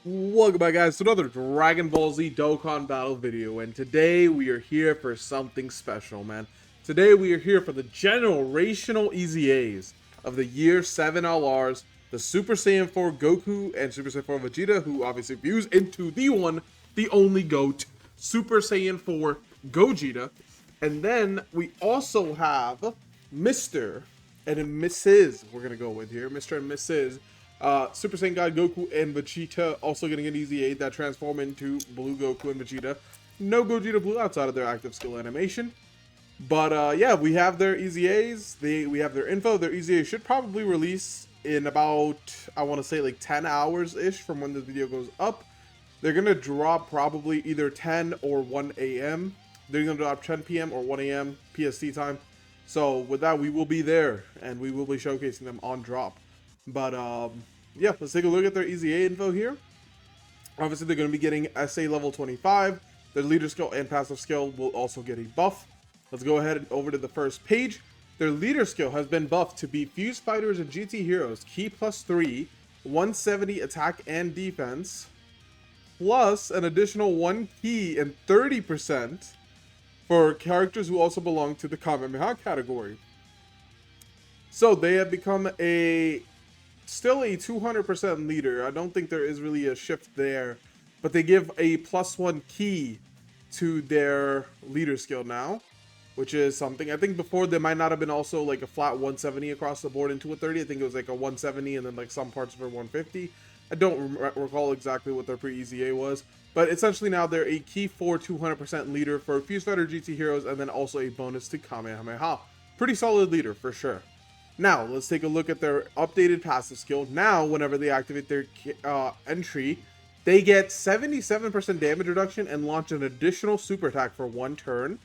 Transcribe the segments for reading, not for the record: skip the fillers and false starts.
Welcome back, guys, to another Dragon Ball Z Dokkan battle video, and today we are here for something special, man. Today we are here for the generational EZAs of the year 7 LRs, the Super Saiyan 4 Goku and Super Saiyan 4 Vegeta, who obviously fuse into the one, the only GOAT, Super Saiyan 4 Gogeta. And then we also have Mr. and Mrs. We're gonna go with here, Mr. and Mrs. Super Saiyan God Goku and Vegeta also getting an easy 8 that transform into Blue Goku and Vegeta. No Gogeta Blue outside of their active skill animation. But yeah, we have their EZAs. We have their info. Their EZA should probably release in about, I want to say, like 10 hours-ish from when the video goes up. They're going to drop probably either 10 or 1 a.m. They're going to drop 10 p.m. or 1 a.m. PST time. So with that, we will be there, and we will be showcasing them on drop. But yeah, let's take a look at their EZA info here. Obviously, they're going to be getting SA level 25. Their leader skill and passive skill will also get a buff. Let's go ahead and over to the first page. Their leader skill has been buffed to be Fuse Fighters and GT Heroes, Key +3, 170 attack and defense, plus an additional 1 key and 30% for characters who also belong to the Kamehameha category. So they have become still a 200% leader. I don't think there is really a shift there, but they give a +1 key to their leader skill now, which is something. I think before they might not have been also like a flat 170 across the board into a 30. I think it was like a 170 and then like some parts were 150. I don't recall exactly what their pre-EZA was, but essentially now they're a key 4 200% leader for Fuse Fighter GT Heroes, and then also a bonus to Kamehameha. Pretty solid leader for sure. Now, let's take a look at their updated passive skill. Now, whenever they activate their entry, they get 77% damage reduction and launch an additional super attack for 1 turn.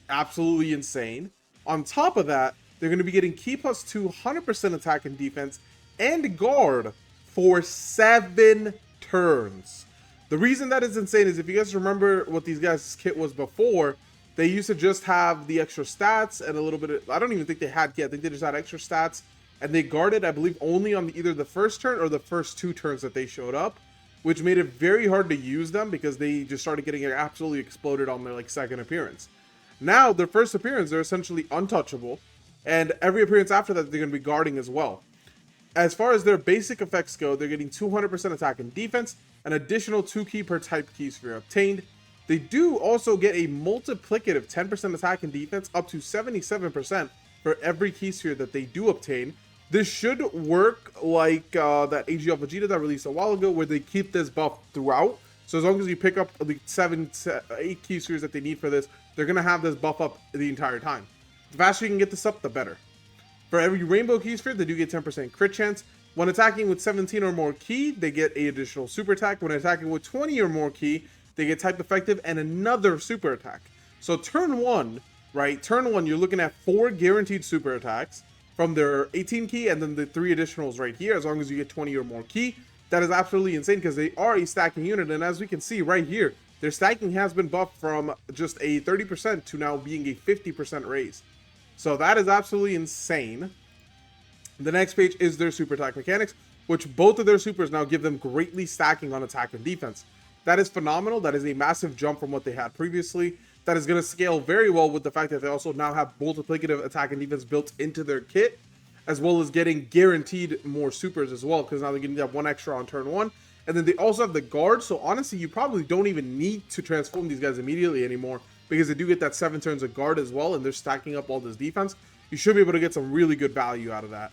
Absolutely insane. On top of that, they're going to be getting Key plus 200% attack and defense and guard for 7 turns. The reason that is insane is if you guys remember what these guys' kit was before, they used to just have the extra stats and a little bit of, I don't even think they had kit. I think they just had extra stats, and they guarded, I believe, only on either the first turn or the first 2 turns that they showed up, which made it very hard to use them because they just started getting absolutely exploded on their like second appearance. Now, their first appearance, they're essentially untouchable, and every appearance after that, they're going to be guarding as well. As far as their basic effects go, they're getting 200% attack and defense, an additional 2 key per type key sphere obtained. They do also get a multiplicative 10% attack and defense up to 77% for every key sphere that they do obtain. This should work like that AGL Vegeta that released a while ago, where they keep this buff throughout. So as long as you pick up the 8 key spheres that they need for this, they're going to have this buff up the entire time. The faster you can get this up, the better. For every rainbow key sphere, they do get 10% crit chance. When attacking with 17 or more key, they get an additional super attack. When attacking with 20 or more key, they get type effective and another super attack. So turn 1, right? Turn 1, you're looking at 4 guaranteed super attacks from their 18 key and then the 3 additionals right here, as long as you get 20 or more key. That is absolutely insane because they are a stacking unit, and as we can see right here, their stacking has been buffed from just a 30% to now being a 50% raise. So that is absolutely insane. The next page is their super attack mechanics, which both of their supers now give them greatly stacking on attack and defense. That is phenomenal. That is a massive jump from what they had previously. That is going to scale very well with the fact that they also now have multiplicative attack and defense built into their kit, as well as getting guaranteed more supers as well, because now they're getting that 1 extra on turn 1. And then they also have the guard, so honestly, you probably don't even need to transform these guys immediately anymore, because they do get that 7 turns of guard as well, and they're stacking up all this defense. You should be able to get some really good value out of that.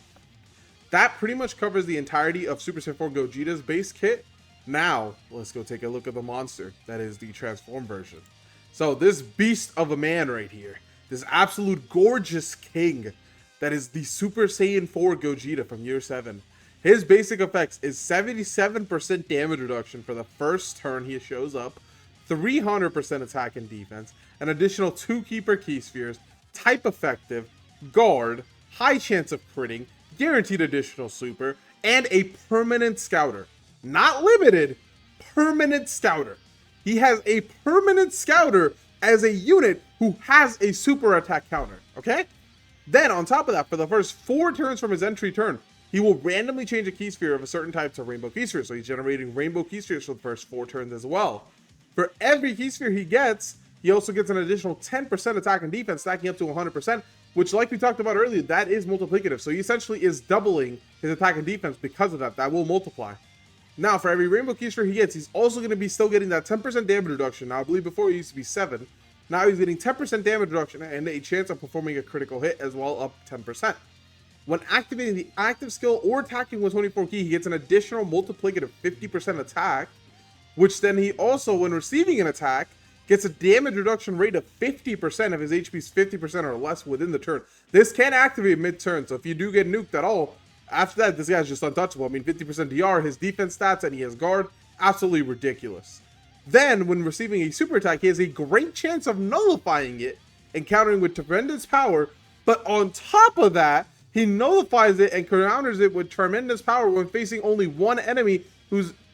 That pretty much covers the entirety of Super Saiyan 4 Gogeta's base kit. Now, let's go take a look at the monster that is the transform version. So this beast of a man right here, this absolute gorgeous king that is the Super Saiyan 4 Gogeta from year 7. His basic effects is 77% damage reduction for the first turn he shows up, 300% attack and defense, an additional 2 key per key spheres, type effective, guard, high chance of critting, guaranteed additional super, and a permanent scouter. Not limited, permanent scouter. He has a permanent scouter as a unit who has a super attack counter, okay? Then on top of that, for the first 4 turns from his entry turn, he will randomly change a key sphere of a certain type to rainbow key sphere. So he's generating rainbow key spheres for the first 4 turns as well. For every key sphere he gets, he also gets an additional 10% attack and defense, stacking up to 100%, which, like we talked about earlier, that is multiplicative. So he essentially is doubling his attack and defense because of that. That will multiply. Now, for every rainbow key sphere he gets, he's also going to be still getting that 10% damage reduction. Now, I believe before it used to be 7. Now he's getting 10% damage reduction and a chance of performing a critical hit as well, up 10%. When activating the active skill or attacking with 24 key, he gets an additional multiplicative 50% attack, which then he also, when receiving an attack, gets a damage reduction rate of 50% of his HP's 50% or less within the turn. This can activate mid-turn, so if you do get nuked at all, after that, this guy's just untouchable. I mean, 50% DR, his defense stats, and he has guard, absolutely ridiculous. Then, when receiving a super attack, he has a great chance of nullifying it and countering with tremendous power, but on top of that, he nullifies it and counters it with tremendous power when facing only one enemy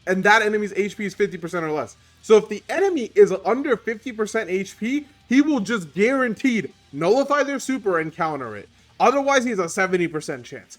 and that enemy's HP is 50% or less. So if the enemy is under 50% HP, he will just guaranteed nullify their super and counter it. Otherwise, he has a 70% chance.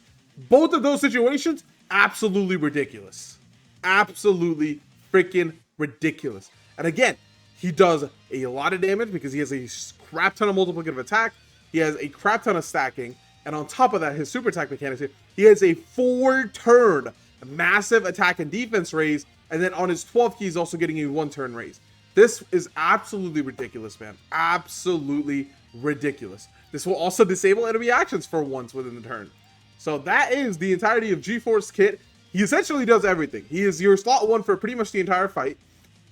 Both of those situations, absolutely ridiculous. Absolutely freaking ridiculous. And again, he does a lot of damage because he has a crap ton of multiplicative attack. He has a crap ton of stacking. And on top of that, his super attack mechanics here, he has a 4-turn massive attack and defense raise. And then on his 12 key, he's also getting a 1-turn raise. This is absolutely ridiculous, man. Absolutely ridiculous. This will also disable enemy actions for once within the turn. So that is the entirety of G-Force Kit. He essentially does everything. He is your slot 1 for pretty much the entire fight.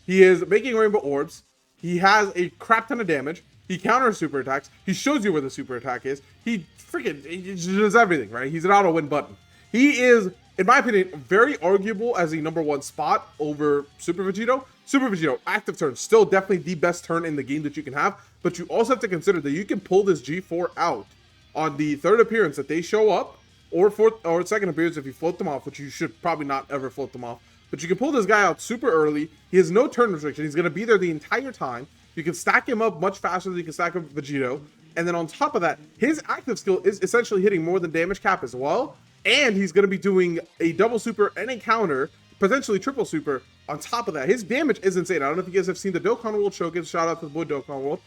He is making rainbow orbs. He has a crap ton of damage. He counters super attacks. He shows you where the super attack is. He does everything, right? He's an auto win button. He is, in my opinion, very arguable as a #1 spot over Super Vegito. Super Vegito, active turn, still definitely the best turn in the game that you can have. But you also have to consider that you can pull this G4 out on the 3rd appearance that they show up, or 4th or 2nd appearance if you float them off, which you should probably not ever float them off. But you can pull this guy out super early. He has no turn restriction. He's going to be there the entire time. You can stack him up much faster than you can stack up Vegito. And then on top of that, his active skill is essentially hitting more than damage cap as well. And he's going to be doing a double super and a counter, potentially triple super on top of that. His damage is insane. I don't know if you guys have seen the Dokkan World Showcase. Shout out to the boy Dokkan World.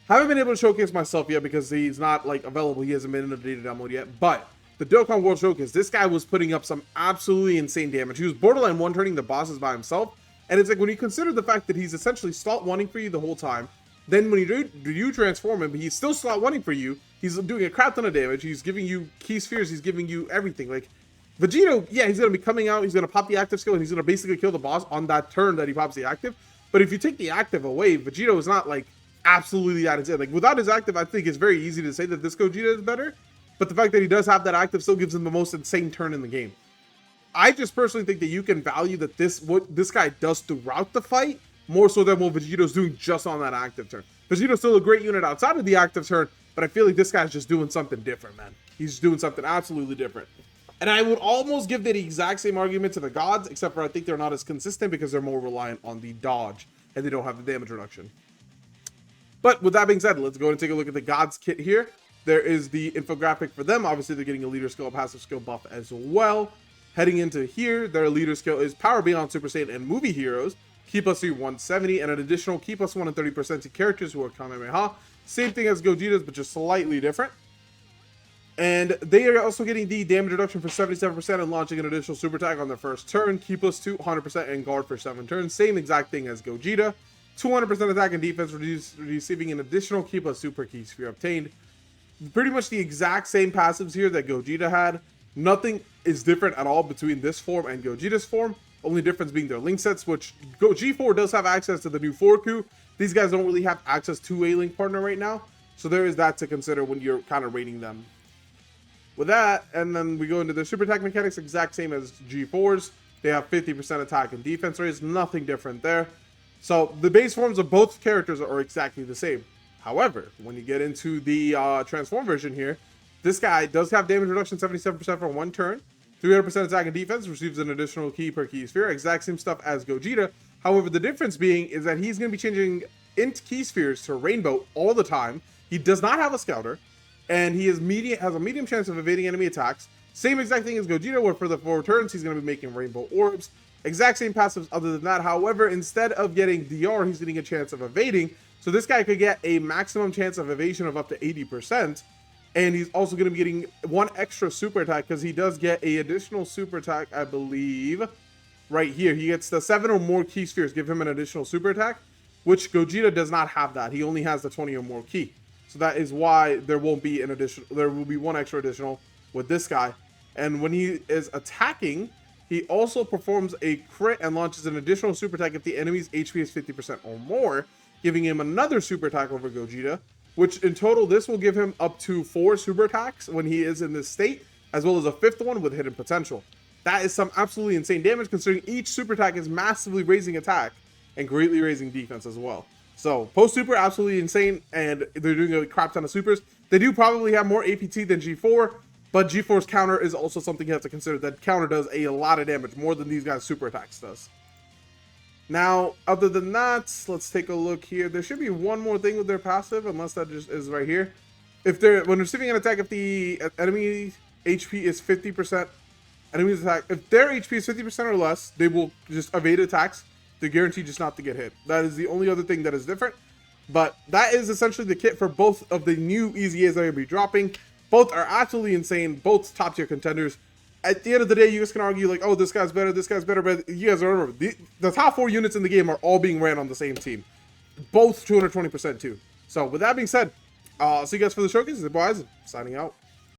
Haven't been able to showcase myself yet because he's not like available. He hasn't been in the data download yet. But the Dokkan World Showcase, this guy was putting up some absolutely insane damage. He was borderline one-turning the bosses by himself. And it's like when you consider the fact that he's essentially slot 1-ing for you the whole time, then when you transform him, he's still slot 1-ing for you. He's doing a crap ton of damage. He's giving you key spheres. He's giving you everything. Like Vegito, yeah, he's going to be coming out. He's going to pop the active skill and he's going to basically kill the boss on that turn that he pops the active. But if you take the active away, Vegito is not like absolutely that insane. Like without his active, I think it's very easy to say that this Gogeta is better. But the fact that he does have that active still gives him the most insane turn in the game. I just personally think that you can value that what this guy does throughout the fight more so than what Vegito's doing just on that active turn. Vegito's still a great unit outside of the active turn, but I feel like this guy's just doing something different, man. He's doing something absolutely different. And I would almost give the exact same argument to the gods, except for I think they're not as consistent because they're more reliant on the dodge and they don't have the damage reduction. But with that being said, let's go and take a look at the gods kit here. There is the infographic for them. Obviously, they're getting a leader skill, a passive skill buff as well. Heading into here, their leader skill is Power Beyond Super Saiyan and Movie Heroes. Key plus 3, 170, and an additional Key plus 1 and 30% to characters who are Kamehameha. Same thing as Gogeta's, but just slightly different. And they are also getting the damage reduction for 77% and launching an additional super attack on their first turn. Key plus 2, 100%, and guard for 7 turns. Same exact thing as Gogeta. 200% attack and defense, receiving an additional Key plus 2 per key sphere obtained. Pretty much the exact same passives here that Gogeta had. Nothing is different at all between this form and Gogeta's form. Only difference being their link sets, which G4 does have access to the new Forku. These guys don't really have access to a link partner right now. So there is that to consider when you're kind of rating them. With that, and then we go into the super attack mechanics, exact same as G4's. They have 50% attack and defense rates, nothing different there. So the base forms of both characters are exactly the same. However, when you get into the transform version here, this guy does have damage reduction 77% for 1 turn, 300% attack and defense, receives an additional key per key sphere, exact same stuff as Gogeta. However, the difference being is that he's going to be changing int key spheres to rainbow all the time. He does not have a scouter, and he has a medium chance of evading enemy attacks. Same exact thing as Gogeta, where for the 4 turns, he's going to be making rainbow orbs. Exact same passives other than that. However, instead of getting DR, he's getting a chance of evading. So this guy could get a maximum chance of evasion of up to 80%. And he's also going to be getting 1 extra super attack because he does get a additional super attack, I believe, right here. He gets the 7 or more key spheres, give him an additional super attack, which Gogeta does not have that. He only has the 20 or more key. So that is why there won't be an additional, there will be 1 extra additional with this guy. And when he is attacking, he also performs a crit and launches an additional super attack if the enemy's HP is 50% or more, giving him another super attack over Gogeta, which in total, this will give him up to 4 super attacks when he is in this state, as well as a 5th one with hidden potential. That is some absolutely insane damage, considering each super attack is massively raising attack and greatly raising defense as well. So, post-super, absolutely insane, and they're doing a crap ton of supers. They do probably have more APT than G4, but G4's counter is also something you have to consider. That counter does a lot of damage, more than these guys' super attacks does. Now, other than that, let's take a look here. There should be one more thing with their passive, unless that just is right here. If they're, when receiving an attack, if the enemy HP is 50%, enemy's attack, if their HP is 50% or less, they will just evade attacks. They're guaranteed just not to get hit. That is the only other thing that is different. But that is essentially the kit for both of the new Easy A's that are going to be dropping. Both are absolutely insane. Both top tier contenders. At the end of the day, you guys can argue like, oh, this guy's better, but you guys remember, the top 4 units in the game are all being ran on the same team. Both 220% too. So with that being said, I'll see you guys for the showcase. Boys, signing out.